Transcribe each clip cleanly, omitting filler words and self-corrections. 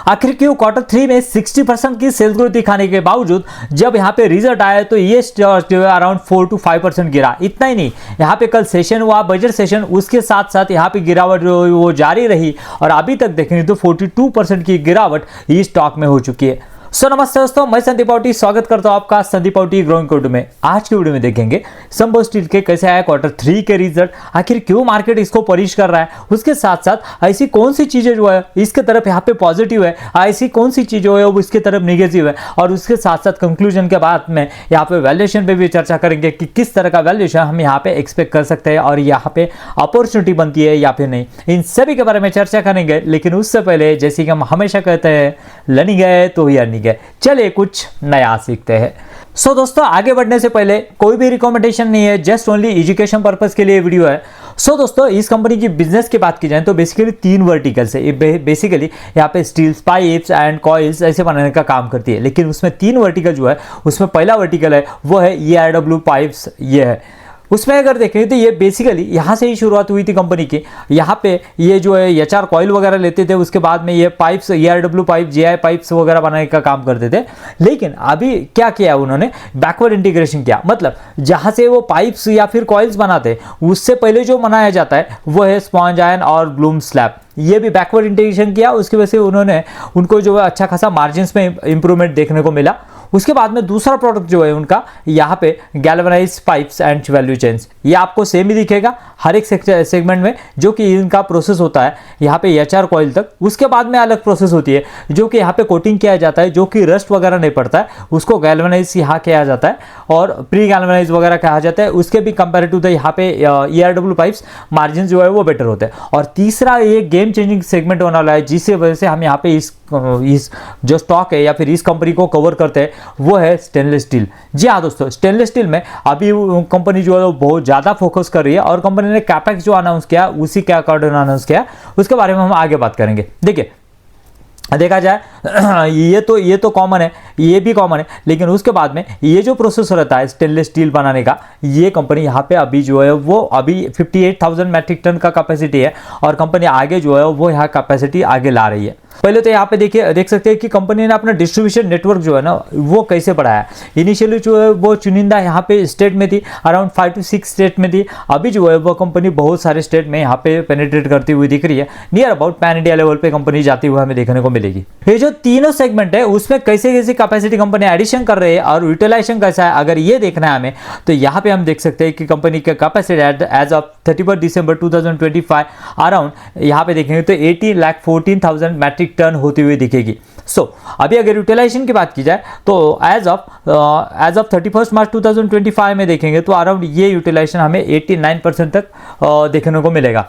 आखिर क्यों क्वार्टर 3 में 60% की सेल्स ग्रोथ दिखाने के बावजूद जब यहाँ पे रिजल्ट आया तो ये स्टॉक जो है अराउंड 4 to 5% गिरा। इतना ही नहीं, यहाँ पे कल सेशन हुआ बजट सेशन, उसके साथ साथ यहाँ पे गिरावट जो वो जारी रही और अभी तक देखेंगे तो 42% की गिरावट इस स्टॉक में हो चुकी है। नमस्ते दोस्तों, मैं संदीप पाउटी स्वागत करता हूं आपका संदीप पाउटी ग्रोइंग कोड में। आज की वीडियो में देखेंगे संभव स्टील के कैसे आया क्वार्टर 3 के रिजल्ट, आखिर क्यों मार्केट इसको पनिश कर रहा है, उसके साथ साथ ऐसी कौन सी चीजें जो है इसके तरफ यहाँ पे पॉजिटिव है, ऐसी कौन सी चीज जो है वो इसके तरफ निगेटिव है, और उसके साथ साथ कंक्लूजन के बाद में यहाँ पे वैल्यूएशन पे भी चर्चा करेंगे कि किस तरह का वैल्यूएशन हम यहाँ पे एक्सपेक्ट कर सकते हैं और यहाँ पे अपॉर्चुनिटी बनती है या फिर नहीं, इन सभी के बारे में चर्चा करेंगे। लेकिन उससे पहले जैसे कि हम हमेशा कहते हैं, लनी गए तो यार नहीं गए, चलिए कुछ नया सीखते हैं। दोस्तों, आगे बढ़ने से पहले कोई भी रिकमेंडेशन नहीं है, जस्ट ओनली एजुकेशन पर्पस के लिए वीडियो है। दोस्तों, इस कंपनी की बिजनेस की बात की जाए तो बेसिकली 3 वर्टिकल्स है। बेसिकली यहाँ पे स्टील पाइप्स एंड कॉइल्स ऐसे बनाने का काम करती है, लेकिन उसमें 3 वर्टिकल जो है उसमें पहला वर्टिकल है वो है ERW पाइप्स। ये है उसमें अगर देखें तो ये बेसिकली यहाँ से ही शुरुआत हुई थी कंपनी की। यहाँ पे ये जो है HR कॉइल वगैरह लेते थे, उसके बाद में ये pipes ERW pipe JI pipes वगैरह बनाने का काम करते थे। लेकिन अभी क्या किया उन्होंने, बैकवर्ड इंटीग्रेशन किया। मतलब जहाँ से वो पाइप्स या फिर कॉइल्स बनाते हैं उससे पहले जो बनाया जाता है वो है स्पॉन्ज आयरन और ग्लूम स्लैब, ये भी बैकवर्ड इंटीग्रेशन किया। उसकी वजह से उनको जो है अच्छा खासा मार्जिन्स में इंप्रूवमेंट देखने को मिला। उसके बाद में दूसरा प्रोडक्ट जो है उनका यहाँ पे galvanised pipes and value chains, ये आपको सेम ही दिखेगा हर एक सेगमेंट में, जो कि इनका प्रोसेस होता है यहाँ पे HR कॉइल तक। उसके बाद में अलग प्रोसेस होती है जो कि यहाँ पे कोटिंग किया जाता है, जो कि रस्ट वगैरह नहीं पड़ता है, उसको गैल्वेनाइज यहाँ किया जाता है और प्री गैल्वेनाइज वगैरह कहा जाता है। उसके भी कंपेरेटिव तो यहाँ पे ERW पाइप्स मार्जिन जो है वो बेटर होते हैं। और तीसरा ये गेम चेंजिंग सेगमेंट होने वाला है, जिसकी वजह से हम यहाँ पे इस जो स्टॉक है या फिर इस कंपनी को कवर करते हैं वो है स्टेनलेस स्टील। जी हाँ दोस्तों, स्टेनलेस स्टील में अभी कंपनी जो है वो बहुत ज़्यादा फोकस कर रही है और कंपनी ने कैपेक्स जो अनाउंस किया उसी के अकॉर्डिंग अनाउंस किया, उसके बारे में हम आगे बात करेंगे। देखिए, देखा जाए ये तो कॉमन है, ये भी कॉमन है, लेकिन उसके बाद में ये जो प्रोसेस रहता है स्टेनलेस स्टील बनाने का, ये कंपनी यहाँ पे अभी जो है वो अभी 58,000 मैट्रिक टन का कैपेसिटी है और कंपनी आगे जो है वो यहाँ कैपेसिटी आगे ला रही है। पहले तो यहाँ पे देख सकते हैं कि कंपनी ने अपना डिस्ट्रीब्यूशन नेटवर्क जो है ना वो कैसे बढ़ाया। इनिशियली जो है वो चुनिंदा यहाँ पे स्टेट में थी, अराउंड 5 to 6 स्टेट में थी। अभी जो है वो कंपनी बहुत सारे स्टेट में यहाँ पे पेनिट्रेट करती हुई दिख रही है। Near about pan India level पे कंपनी जाती हुई हमें देखने को मिलेगी। ये जो तीनों सेगमेंट है उसमें कैसे कैसे कैपेसिटी कंपनी एडिशन कर रही है और यूटिलाइजेशन कैसा है, अगर ये देखना है हमें तो यहाँ पे हम देख सकते हैं कि कंपनी का capacity as of 31 December 2025 around यहाँ पे देखेंगे तो 80,14,000 मैट्रिक टन होती हुई दिखेगी। अभी अगर यूटिलाइजेशन की बात की जाए तो एज ऑफ 31 मार्च 2025 में देखेंगे तो अराउंड ये यूटिलाइजेशन हमें 89% तक देखने को मिलेगा।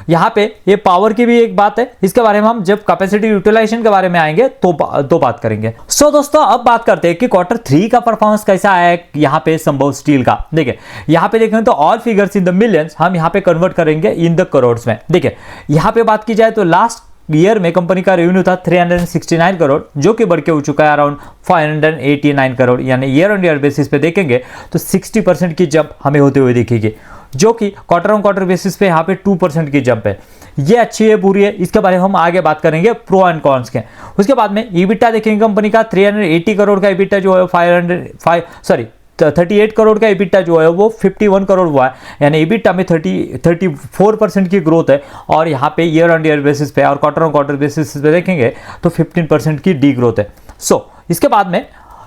यहाँ पे ये पावर की भी एक बात है, इसके बारे में हम जब कैपेसिटी यूटिलाइजेशन के बारे में आएंगे तो बात करेंगे। दोस्तों, अब बात करते हैं कि क्वार्टर 3 का परफॉर्मेंस कैसा आया है यहाँ पे संभव स्टील का। देखिए, यहाँ पे देखें तो all figures in the millions हम यहाँ पे कन्वर्ट करेंगे इन द करोड्स में। देखिए, यहाँ पे बात की जाए तो लास्ट ईयर में कंपनी का रेवेन्यू था 369 करोड़, जो कि बढ़ के हो चुका है अराउंड 589 करोड़, यानी ईयर ऑन ईयर बेसिस पे देखेंगे तो 60% की जंप हमें होते हुए दिखेगी, जो कि क्वार्टर ऑन क्वार्टर बेसिस पे यहाँ पे 2% की जंप है। ये अच्छी है बुरी है, इसके बारे में हम आगे बात करेंगे प्रो एंड कॉन्स के। उसके बाद में EBITDA देखेंगे कंपनी का 380 करोड़ का EBITDA जो है 38 करोड़ का EBITDA जो है वो 51 करोड़ हुआ है, यानी EBITDA में 34% की ग्रोथ है। और यहाँ पे ईयर ऑन ईयर बेसिस पे और क्वार्टर ऑन क्वार्टर बेसिस पे देखेंगे तो 15% की डी ग्रोथ है।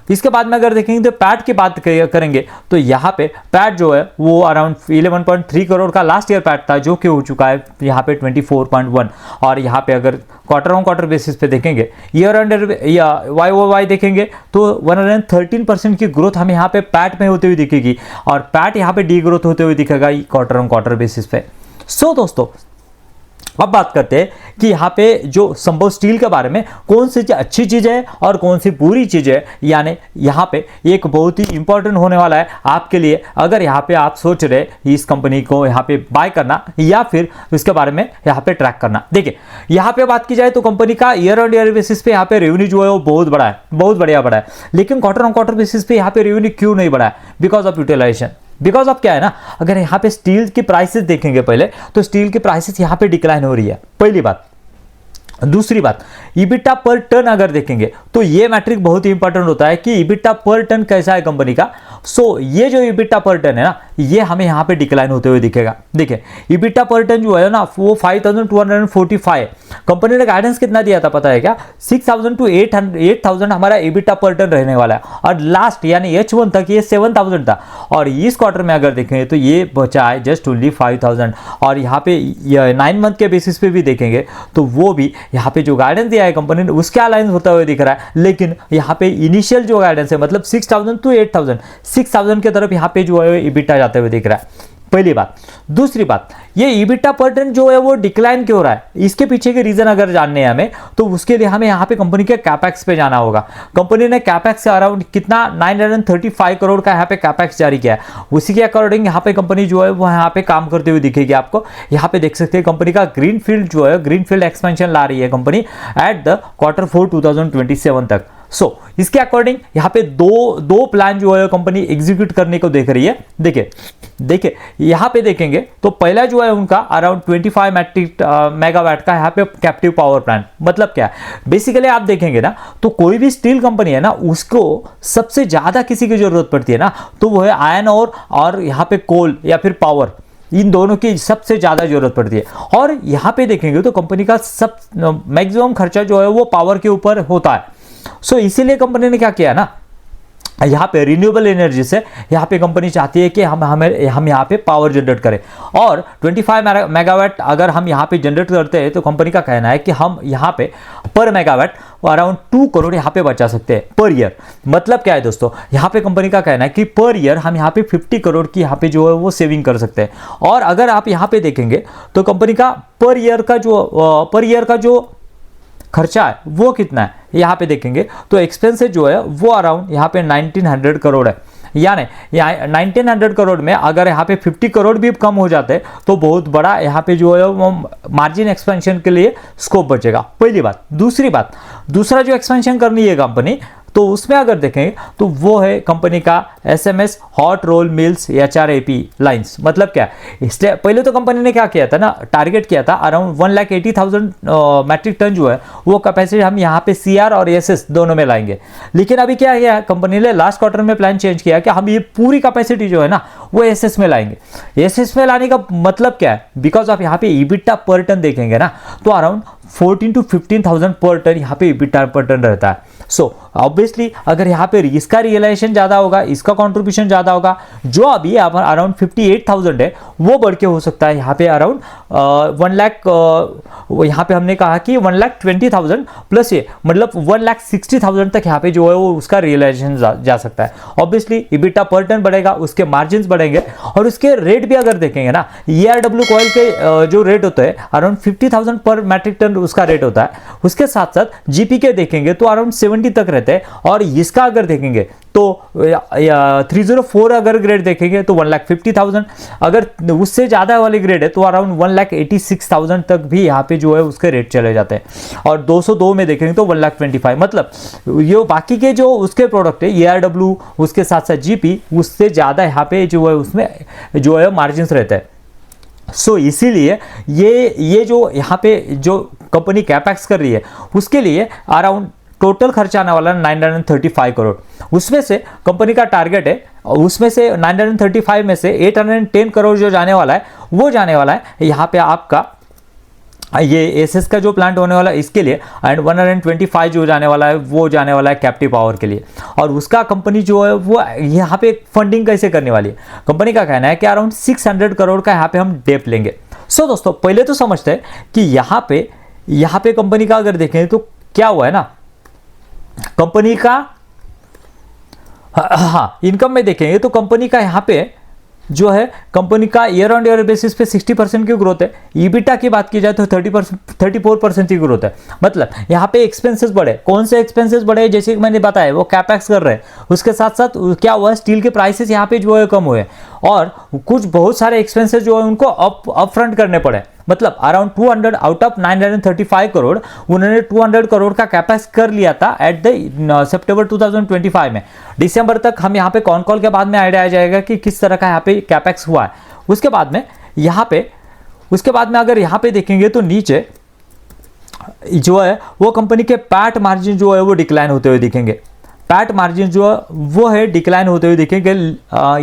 इसके बाद में अगर देखेंगे तो पैट की बात करेंगे तो यहाँ पे पैट जो है वो अराउंड 11.3 करोड़ का लास्ट ईयर पैट था, जो कि हो चुका है यहाँ पे 24.1। और यहाँ पे अगर क्वार्टर ऑन क्वार्टर बेसिस पे देखेंगे ईयर ऑन या YoY देखेंगे तो 113% की ग्रोथ हमें यहाँ पे पैट में होते हुए दिखेगी और पैट यहाँ पे डी ग्रोथ होते हुए दिखेगा क्वार्टर ऑन क्वार्टर बेसिस पे। दोस्तों, अब बात करते हैं कि यहाँ पे जो संभव स्टील के बारे में कौन सी अच्छी चीज़ है और कौन सी बुरी चीज़ है, यानी यहाँ पे एक बहुत ही इंपॉर्टेंट होने वाला है आपके लिए अगर यहाँ पे आप सोच रहे इस कंपनी को यहाँ पे बाय करना या फिर इसके बारे में यहाँ पे ट्रैक करना। देखिए, यहाँ पे बात की जाए तो कंपनी का ईयर ऑन ईयर बेसिस पे यहाँ पे रेवेन्यू जो है वो बहुत बड़ा है, बहुत बढ़िया बड़ा है, लेकिन क्वार्टर ऑन क्वार्टर बेसिस पे यहाँ पे रेवेन्यू क्यों नहीं बढ़ा है? Because of utilisation. Because of क्या है ना, अगर यहाँ पे स्टील की प्राइसेस देखेंगे पहले तो स्टील की प्राइसेस यहाँ पे डिक्लाइन हो रही है। पहली बात, दूसरी बात, ईबिटा पर टन अगर देखेंगे तो ये मैट्रिक बहुत ही इंपॉर्टेंट होता है कि ईबिटा पर टन कैसा है कंपनी का। सो ये जो ईबिटा पर टन है ना, ये हमें यहाँ पे डिक्लाइन होते हुए दिखेगा। देखिए ईबिटा पर टन जो है ना वो 5245, कंपनी ने गाइडेंस कितना दिया था पता है क्या, 6000 to 8000 हमारा ईबिटा पर टन रहने वाला है, और लास्ट यानी H1 तक ये 7000 था, और इस क्वार्टर में अगर देखेंगे तो ये बचा है जस्ट ओनली 5000। और यहाँ पे 9 मंथ के बेसिस पे भी देखेंगे तो वो भी यहाँ पे जो गाइडेंस दिया है कंपनी ने उसके अलाइन होता हुआ दिख रहा है, लेकिन यहाँ पे इनिशियल जो गाइडेंस है मतलब 6000 to 8000, 6000 की तरफ यहाँ पे जो है ईबिटा जाते हुए दिख रहा है, पहली बात। दूसरी बात, ये ईबिटा पर टन जो है वो डिक्लाइन क्यों हो रहा है, इसके पीछे के रीजन अगर जानने हैं हमें तो उसके लिए हमें यहाँ पे कंपनी के कैपेक्स पे जाना होगा। कंपनी ने कैपेक्स से अराउंड कितना 935 करोड़ का यहाँ पे कैपेक्स जारी किया है, उसी के अकॉर्डिंग यहाँ पे कंपनी जो है वो यहाँ पे काम करते हुए दिखेगी आपको। यहाँ पे देख सकते हैं कंपनी का ग्रीनफील्ड जो है, ग्रीनफील्ड एक्सपेंशन ला रही है कंपनी एट द Q4 2027 तक। सो इसके अकॉर्डिंग यहाँ पे दो प्लान जो है कंपनी एग्जीक्यूट करने को देख रही है। देखिए यहाँ पे देखेंगे तो पहला जो है उनका अराउंड 25 मेगावाट का यहाँ पे कैप्टिव पावर प्लांट। मतलब क्या है, बेसिकली आप देखेंगे ना तो कोई भी स्टील कंपनी है ना उसको सबसे ज्यादा किसी की जरूरत पड़ती है ना तो वो है आयरन ओर और यहाँ पे कोल या फिर पावर, इन दोनों की सबसे ज्यादा जरूरत पड़ती है। और यहाँ पे देखेंगे तो कंपनी का सब मैक्सिमम खर्चा जो है वो पावर के ऊपर होता है। सो इसीलिए कंपनी ने क्या किया ना, यहाँ पे रिन्यूएबल एनर्जी से यहाँ पे कंपनी चाहती है कि हम यहाँ पे पावर जनरेट करें, और 25 मेगावाट अगर हम यहाँ पे जनरेट करते हैं तो कंपनी का कहना है कि हम यहाँ पे पर मेगावाट अराउंड 2 करोड़ यहाँ पे बचा सकते हैं पर ईयर। मतलब क्या है दोस्तों, यहाँ पे कंपनी का कहना है कि पर ईयर हम यहाँ पे 50 करोड़ की यहाँ पे जो है वो सेविंग कर सकते हैं। और अगर आप यहाँ पे देखेंगे तो कंपनी का पर ईयर का जो खर्चा है वो कितना है, यहाँ पे देखेंगे तो एक्सपेंसेस जो है वो अराउंड यहाँ पे 1900 करोड़ है। यानी 1900 करोड़ में अगर यहाँ पे 50 करोड़ भी कम हो जाते हैं तो बहुत बड़ा यहाँ पे जो है वो मार्जिन एक्सपेंशन के लिए स्कोप बचेगा, पहली बात। दूसरी बात, दूसरा जो एक्सपेंशन करनी है कंपनी तो उसमें अगर देखेंगे तो वो है कंपनी का SMS hot role mills HRAP lines. मतलब क्या, इसलिए पहले तो कंपनी ने क्या किया था ना, टारगेट किया था अराउंड 1,80,000 मैट्रिक टन जो है वो कैपेसिटी हम यहाँ पे CR और SS दोनों में लाएंगे। लेकिन अभी क्या किया कंपनी ने, लास्ट क्वार्टर में प्लान चेंज किया कि हम ये पूरी कैपेसिटी जो है ना वो SS में लाएंगे। SS में लाने का मतलब क्या है, बिकॉज आप यहाँ पे ईबिटा पर टन देखेंगे ना तो अराउंड 14 to 15,000 पर टन यहाँ पे ईबिटा पर टन रहता है। सो ऑब्वियसली अगर यहाँ पे इसका रियलाइजेशन ज्यादा होगा, इसका कंट्रीब्यूशन ज्यादा होगा, जो अभी अराउंड 58,000 है वो बढ़ के हो सकता है यहाँ पे अराउंड 1 लाख, यहाँ पे हमने कहा कि 1,20,000 प्लस ये मतलब 1,60,000 तक यहाँ पे जो है वो उसका रियलाइजेशन जा सकता है। ऑब्वियसली ईबिटा पर टन बढ़ेगा, उसके मार्जिन बढ़ेंगे, और उसके रेट भी अगर देखेंगे ना, ERW कॉइल के जो रेट होते हैं अराउंड 50,000 पर मैट्रिक टन उसका रेट होता है। उसके साथ साथ GP के देखेंगे तो अराउंड 70 तक रहते हैं, और इसका अगर देखेंगे तो 304 अगर ग्रेड देखेंगे तो 1,50,000, अगर उससे ज्यादा वाली ग्रेड है तो अराउंड 1,86,000 तक भी यहाँ पे जो है उसके रेट चले जाते हैं। और 202 में देखेंगे तो 1,25,000। मतलब ये बाकी के जो उसके प्रोडक्ट है ERW उसके साथ साथ GP उससे ज्यादा यहाँ पे जो है उसमें जो है मार्जिन रहते हैं। सो इसीलिए ये जो यहाँ पे जो कंपनी कैपेक्स कर रही है उसके लिए अराउंड टोटल खर्चा आने वाला 935 करोड़। उसमें से कंपनी का टारगेट है, उसमें से 935 में से 810 करोड़ जो जाने वाला है वो जाने वाला है यहाँ पे आपका ये SS का जो प्लांट होने वाला है इसके लिए, एंड 125 जो जाने वाला है वो जाने वाला है कैप्टिव पावर के लिए। और उसका कंपनी जो है वो यहाँ पे फंडिंग कैसे करने वाली है, कंपनी का कहना है कि अराउंड 600 करोड़ का यहाँ पे हम डेप लेंगे। सो दोस्तों पहले तो समझते हैं कि यहाँ पे कंपनी का अगर देखें तो क्या हुआ है ना, कंपनी का हाँ इनकम में देखेंगे तो कंपनी का यहाँ पे जो है कंपनी का ईयर ऑन ईयर बेसिस पे 60% की ग्रोथ है। ईबिटा की बात की जाए तो 34% की ग्रोथ है। मतलब यहाँ पे एक्सपेंसेस बढ़े, कौन से एक्सपेंसेस बढ़े, जैसे कि मैंने बताया वो कैपेक्स कर रहे हैं, उसके साथ साथ क्या हुआ स्टील के प्राइसेस यहाँ पे जो है कम हुए, और कुछ बहुत सारे एक्सपेंसेस जो है उनको अप फ्रंट करने पड़े। मतलब अराउंड 200 आउट ऑफ 935 करोड़ उन्होंने 200 करोड़ का कैपेक्स कर लिया था एट द सितंबर 2025 में। दिसंबर तक हम यहाँ पे कॉन कॉल के बाद में आइडिया आ जाएगा कि किस तरह का यहाँ पे कैपेक्स हुआ है। उसके बाद में अगर यहाँ पे देखेंगे तो नीचे जो है वो कंपनी के पैट मार्जिन जो है वो डिक्लाइन होते हुए दिखेंगे। पैट मार्जिन जो है वो है डिक्लाइन होते हुए दिखेंगे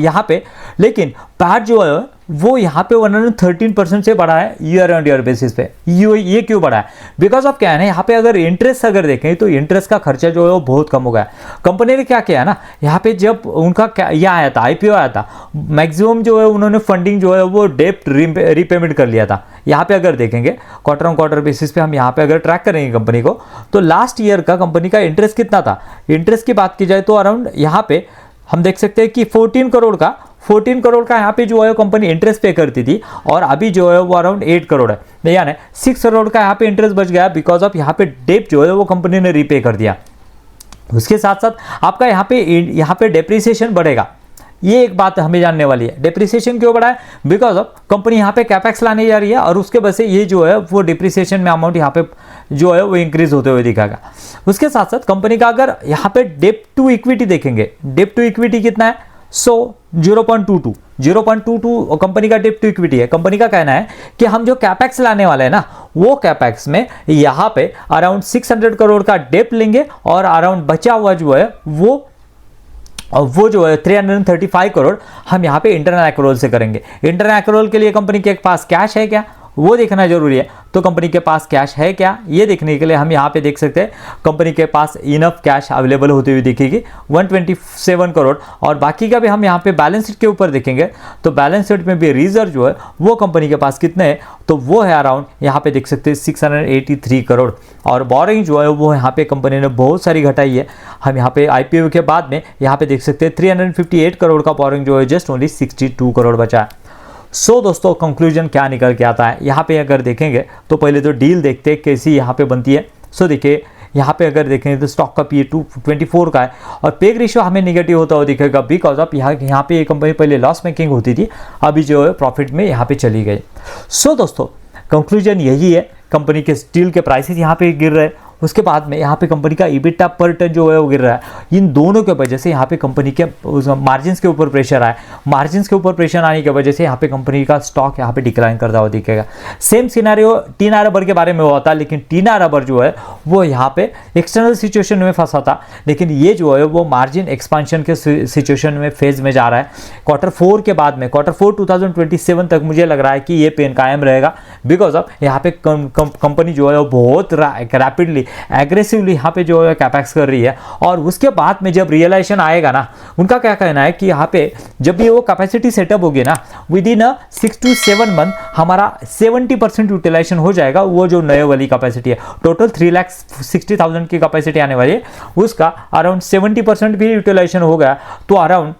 यहाँ पे, लेकिन पैट जो है वो यहाँ पे 113% से बढ़ा है ईयर ऑन ईयर बेसिस पे। ये क्यों बढ़ा है? बिकॉज ऑफ क्या है ना, यहाँ पे अगर इंटरेस्ट अगर देखें तो इंटरेस्ट का खर्चा जो है वो बहुत कम हो गया। कंपनी ने क्या किया है ना, यहाँ पे जब उनका यह आया था IPO आया था, मैक्सिमम जो है उन्होंने फंडिंग जो है वो डेप्ट रीपेमेंट कर लिया था। यहाँ पे अगर देखेंगे क्वार्टर ऑन क्वार्टर बेसिस पे, हम यहाँ पे अगर ट्रैक करेंगे कंपनी को, तो लास्ट ईयर का कंपनी का इंटरेस्ट कितना था। इंटरेस्ट की बात की जाए तो अराउंड यहाँ पे हम देख सकते हैं कि 14 करोड़ का यहाँ पे जो है कंपनी इंटरेस्ट पे करती थी, और अभी जो है वो अराउंड 8 करोड़ है, यानी 6 करोड़ का यहाँ पे इंटरेस्ट बच गया बिकॉज ऑफ यहाँ पे डेप जो है वो कंपनी ने रीपे कर दिया। उसके साथ साथ आपका यहाँ पे डेप्रिसिएशन बढ़ेगा। ये एक बात हमें जानने वाली है, डेप्रिसिएशन क्यों बढ़ा है? बिकॉज ऑफ कंपनी यहाँ पे कैपेक्स लाने जा रही है, और उसके वजह से ये जो है वो डिप्रिसिएशन में अमाउंट यहाँ पे जो है वो इंक्रीज होते हुए दिखेगा। उसके साथ साथ कंपनी का अगर यहाँ पे डेप्ट टू इक्विटी देखेंगे, डेप्ट टू इक्विटी कितना है? 0.22 कंपनी का डेप्ट टू इक्विटी है। कंपनी का कहना है कि हम जो कैपेक्स लाने वाले हैं ना, वो कैपेक्स में यहाँ पे अराउंड 600 करोड़ का डेप्ट लेंगे, और अराउंड बचा हुआ जो है वो जो है 335 करोड़ हम यहाँ पे इंटरनल एक्रोल से करेंगे। इंटरनल एक्रोल के लिए कंपनी के पास कैश है क्या, वो देखना जरूरी है। तो कंपनी के पास कैश है क्या, ये देखने के लिए हम यहाँ पे देख सकते हैं कंपनी के पास इनफ कैश अवेलेबल होते हुए दिखेगी 127 करोड़। और बाकी का भी हम यहाँ पे बैलेंस शीट के ऊपर देखेंगे तो बैलेंस शीट में भी रिजर्व जो है वो कंपनी के पास कितने हैं, तो वो है अराउंड यहाँ पे देख सकते हैं 683 करोड़। और बोरिंग जो है वो यहाँ पे कंपनी ने बहुत सारी घटाई है। हम यहाँ पे IPO के बाद में यहाँ पे देख सकते हैं 358 करोड़ का बोरिंग जो है जस्ट ओनली 62 करोड़ बचा है। सो दोस्तों कंक्लूजन क्या निकल के आता है, यहाँ पे अगर देखेंगे तो पहले तो डील देखते हैं कैसी यहाँ पे बनती है। सो देखिए यहाँ पे अगर देखेंगे तो स्टॉक का PE 224 का है, और पेग रेशियो हमें नेगेटिव होता हुआ दिखेगा बिकॉज ऑफ यहाँ पे ये कंपनी पहले लॉस मेकिंग होती थी, अभी जो है प्रॉफिट में यहाँ पे चली गई। सो दोस्तों कंक्लूजन यही है, कंपनी के स्टील के प्राइसेस यहाँ पे गिर रहे हैं, उसके बाद में यहाँ पे कंपनी का EBITDA पर टन जो है वो गिर रहा है। इन दोनों के वजह से यहाँ पे कंपनी के मार्जिन्स के ऊपर प्रेशर आए, मार्जिन्स के ऊपर प्रेशर आने की वजह से यहाँ पे कंपनी का स्टॉक यहाँ पे डिक्लाइन करता हुआ दिखेगा। सेम सिनेरियो टीना रबर के बारे में हुआ था, लेकिन टीना रबर जो है वो यहाँ पे एक्सटर्नल सिचुएशन में फंसा था, लेकिन ये जो है वो मार्जिन एक्सपांशन के सिचुएशन में फेज में जा रहा है। Q4 के बाद में Q4 2027 तक मुझे लग रहा है कि ये पेन कायम रहेगा बिकॉज ऑफ यहाँ पे कंपनी जो है वो बहुत रैपिडली एग्रेसिवली यहाँ पे जो है कैपेक्स कर रही है। और उसके बाद में जब रियलाइजेशन आएगा ना, उनका क्या कहना है कि यहाँ पे जब भी वो कैपेसिटी सेटअप होगी ना, विद इन 6 to 7 मंथ हमारा 70% यूटिलाइजेशन हो जाएगा। वो जो नए वाली कैपेसिटी है, टोटल 3,60,000 की कैपेसिटी आने वाली है, उसका अराउंड 70% भी यूटिलाइजेशन हो गया तो अराउंड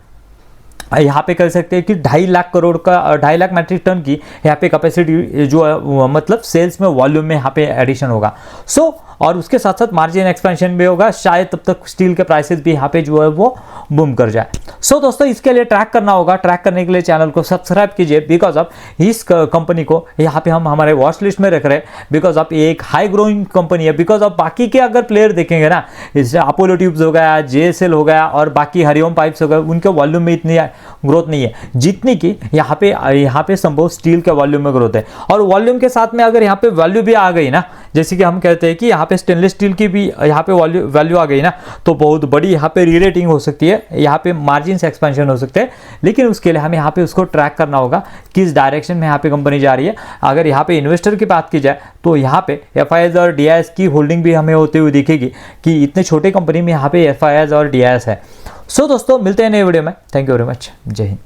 यहाँ पे कह सकते हैं कि 2.5 लाख करोड़ का 2.5 लाख मैट्रिक टन की यहाँ पे कैपेसिटी जो है मतलब सेल्स में वॉल्यूम में यहाँ पे एडिशन होगा। सो और उसके साथ साथ मार्जिन एक्सपेंशन भी होगा, शायद तब तक स्टील के प्राइसेस भी यहाँ पे जो है वो बूम कर जाए। सो दोस्तों इसके लिए ट्रैक करना होगा, ट्रैक करने के लिए चैनल को सब्सक्राइब कीजिए बिकॉज ऑफ इस कंपनी को यहाँ पे हम हमारे वॉच लिस्ट में रख रहे हैं बिकॉज ऑफ ये एक हाई ग्रोइंग कंपनी है। बिकॉज ऑफ बाकी के अगर प्लेयर देखेंगे ना, जैसे अपोलो ट्यूब्स हो गया, JSL हो गया और बाकी हरिओम पाइप्स हो गए, उनके वॉल्यूम में इतनी ग्रोथ नहीं है जितनी कि यहाँ पे संभव स्टील के वॉल्यूम में ग्रोथ है। और वॉल्यूम के साथ में अगर यहाँ पे वैल्यू भी आ गई ना, जैसे कि हम कहते हैं कि यहाँ पे स्टेनलेस स्टील की भी यहाँ पे वैल्यू आ गई ना, तो बहुत बड़ी यहाँ पे रीरेटिंग हो सकती है, यहाँ पे मार्जिन एक्सपेंशन हो सकते हैं। लेकिन उसके लिए हमें यहाँ पे उसको ट्रैक करना होगा किस डायरेक्शन में यहाँ पे कंपनी जा रही है। अगर यहाँ पे इन्वेस्टर की बात की जाए तो यहाँ पे FIS और DIS की होल्डिंग भी हमें होते हुए दिखेगी कि इतने छोटे कंपनी में यहाँ पे FIS और DIS है। सो दोस्तों मिलते हैं नए वीडियो में, थैंक यू वेरी मच, जय हिंद।